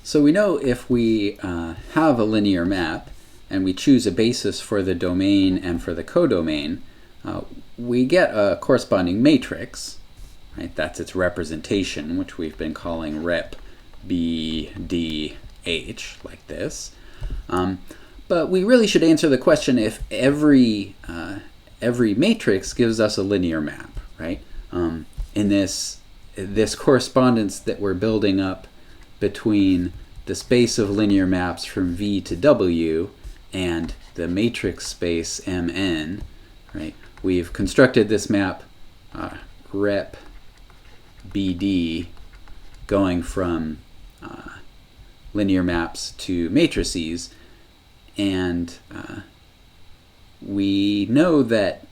So we know if we have a linear map and we choose a basis for the domain and for the codomain, we get a corresponding matrix, right? That's its representation, which we've been calling rep B, D, H, like this. But we really should answer the question if every matrix gives us a linear map, right? In this correspondence that we're building up between the space of linear maps from V to W and the matrix space Mn, right? We've constructed this map rep BD going from linear maps to matrices, and we know that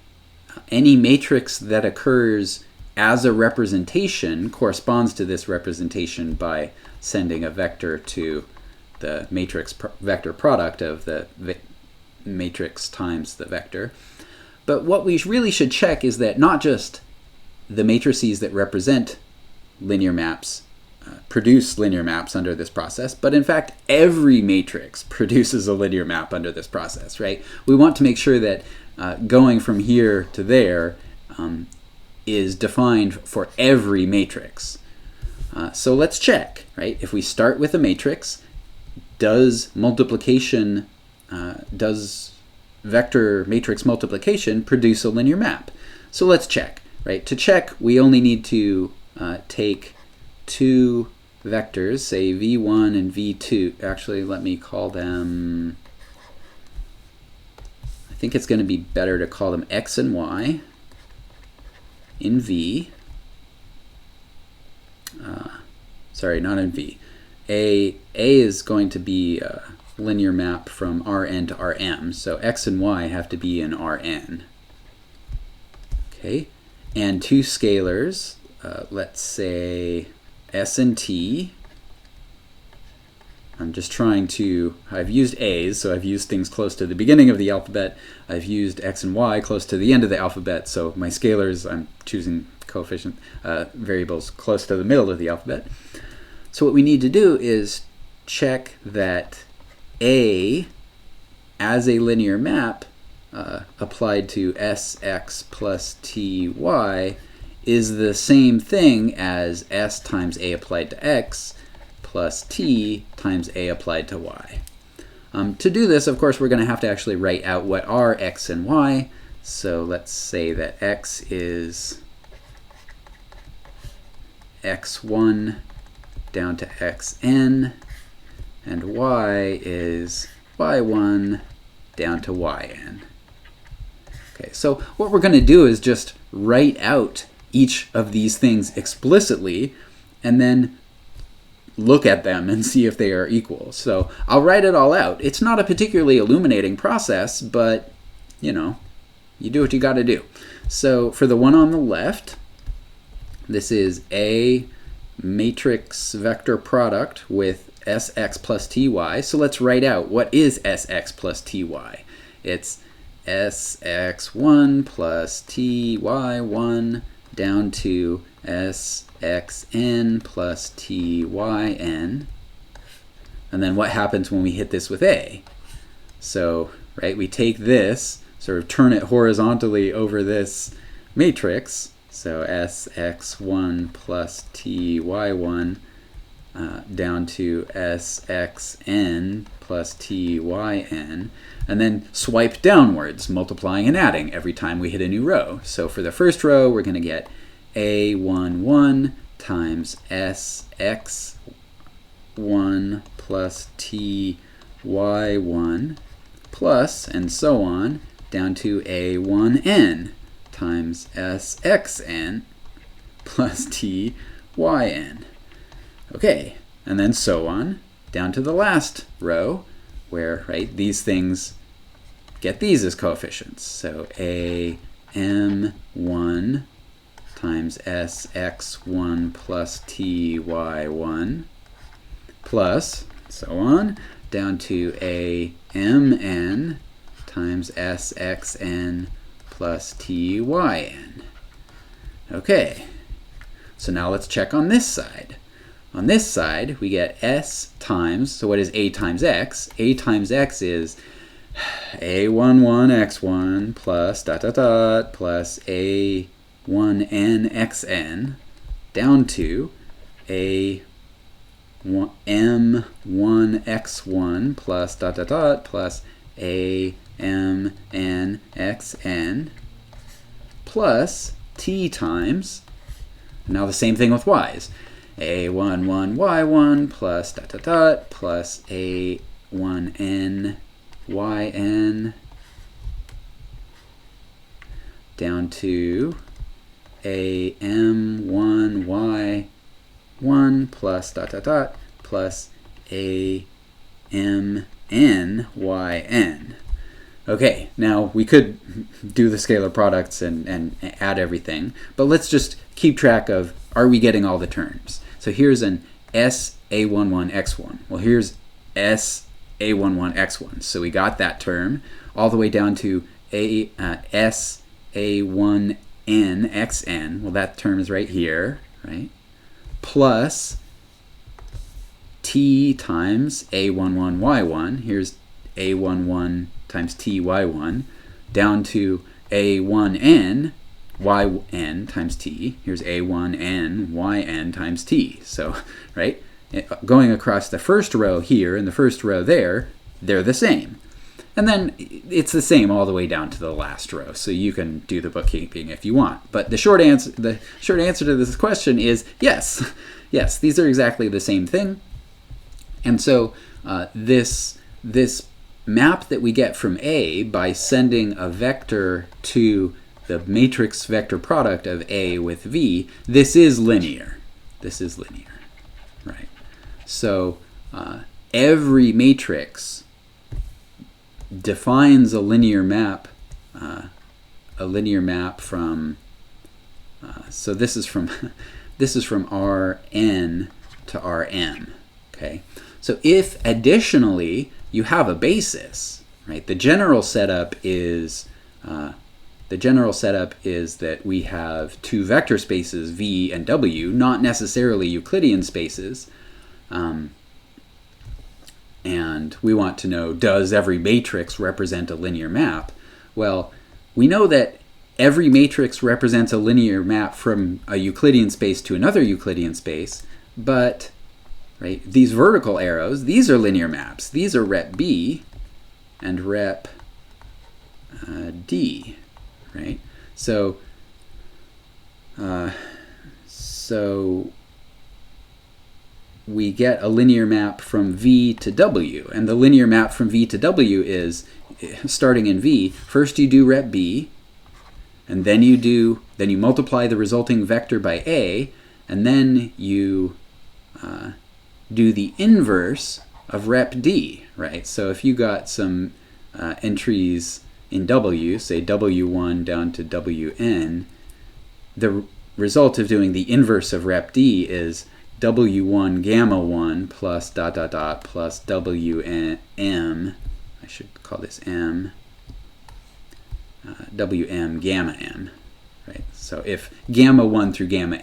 any matrix that occurs as a representation corresponds to this representation by sending a vector to the matrix vector product of the matrix times the vector. But what we really should check is that not just the matrices that represent linear maps produce linear maps under this process, but in fact every matrix produces a linear map under this process, right? We want to make sure that going from here to there is defined for every matrix. So let's check, right? If we start with a matrix, does vector matrix multiplication produce a linear map? So let's check, right? To check, we only need to take two vectors, say v1 and v2. Actually, let me call them, I think it's going to be better to call them x and y in V. Sorry, not in V. A is going to be a linear map from Rn to Rm, so x and y have to be in Rn. Okay, and two scalars, let's say s and t. I'm just trying to, I've used a's, so I've used things close to the beginning of the alphabet. I've used x and y close to the end of the alphabet, so my scalars, I'm choosing coefficient variables close to the middle of the alphabet. So what we need to do is check that A as a linear map applied to Sx plus Ty is the same thing as S times A applied to X plus T times A applied to Y. To do this, of course, we're going to have to actually write out what are X and Y. So let's say that X is x1 down to xn, and y is y1 down to yn. Okay, so what we're going to do is just write out each of these things explicitly and then look at them and see if they are equal. So I'll write it all out. It's not a particularly illuminating process, but you know, you do what you got to do. So for the one on the left, this is a matrix vector product with Sx plus Ty. So let's write out what is Sx plus Ty. It's Sx1 plus Ty1 down to Sxn plus Tyn. And then what happens when we hit this with A? So, right, we take this, sort of turn it horizontally over this matrix. So Sx1 plus Ty1 down to Sxn plus Tyn, and then swipe downwards, multiplying and adding every time we hit a new row. So for the first row, we're going to get A11 times Sx1 plus Ty1 plus, and so on, down to A1n times Sxn plus Tyn. Okay, and then so on, down to the last row, where, right, these things get these as coefficients. So am1 times Sx1 plus Ty1 plus, so on, down to amn times Sxn plus Tyn. Okay, so now let's check on this side. on this side, we get s times, so what is a times x? A times x is a11x1 plus dot dot dot plus a1nxn down to m1x1 plus dot dot dot plus amnxn plus t times, now the same thing with y's, a11y1 plus dot dot dot plus a1n yn down to a m1y1 plus dot dot dot plus a mn yn. Okay, now we could do the scalar products and add everything, but let's just keep track of, are we getting all the terms? So here's an sa11x1. Well, here's sa11x1. So we got that term all the way down to sa1nxn. Well, that term is right here, right? Plus t times a11y1. Here's a11 times ty1 down to a1n yn times t. Here's a1n yn times t. So, right, going across the first row here and the first row there, they're the same. And then it's the same all the way down to the last row. So you can do the bookkeeping if you want. But the short answer to this question is yes. Yes, these are exactly the same thing. And so this map that we get from A by sending a vector to the matrix vector product of A with V, this is linear. This is linear, right? So every matrix defines a linear map from. So this is from this is from Rn to Rm. Okay. So if additionally you have a basis, right? The general setup is that we have two vector spaces V and W, not necessarily Euclidean spaces. And we want to know, does every matrix represent a linear map? Well, we know that every matrix represents a linear map from a Euclidean space to another Euclidean space, but right, these vertical arrows, these are linear maps. These are rep B and rep D, right? So we get a linear map from V to W, and the linear map from V to W is, starting in V, first you do rep B, and then you multiply the resulting vector by A, and then you do the inverse of rep D, right? So if you got some entries in W, say W1 down to Wn, the result of doing the inverse of rep D is W1 gamma 1 plus dot dot dot plus Wm, I should call this M, Wm gamma m, right? So if gamma 1 through gamma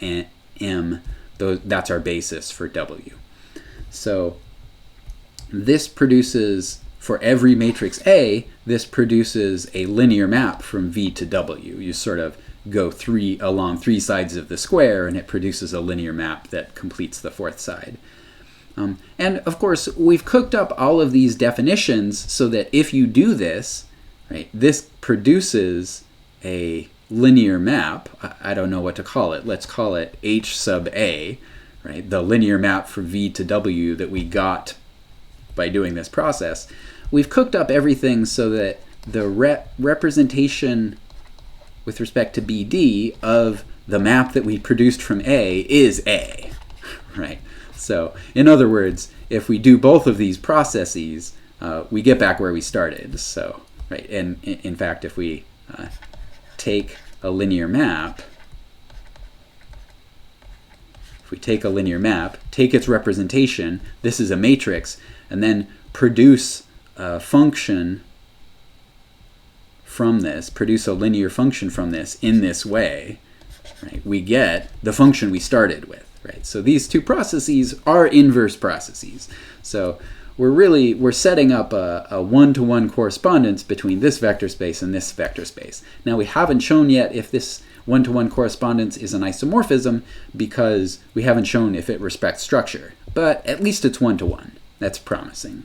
m, that's our basis for W. So this produces, for every matrix A, this produces a linear map from V to W. You sort of go along three sides of the square, and it produces a linear map that completes the fourth side. And of course, we've cooked up all of these definitions so that if you do this, right, this produces a linear map. I don't know what to call it. Let's call it H sub A, right? The linear map from V to W that we got by doing this process. We've cooked up everything so that the representation with respect to BD of the map that we produced from A is A, right? So in other words, if we do both of these processes, we get back where we started. So, right, and in fact, if we take a linear map, take its representation, this is a matrix, and then produce a function from this, produce a linear function from this in this way, right, we get the function we started with. right? So these two processes are inverse processes. So we're setting up a one-to-one correspondence between this vector space and this vector space. Now we haven't shown yet if this one-to-one correspondence is an isomorphism because we haven't shown if it respects structure. But at least it's one-to-one. That's promising.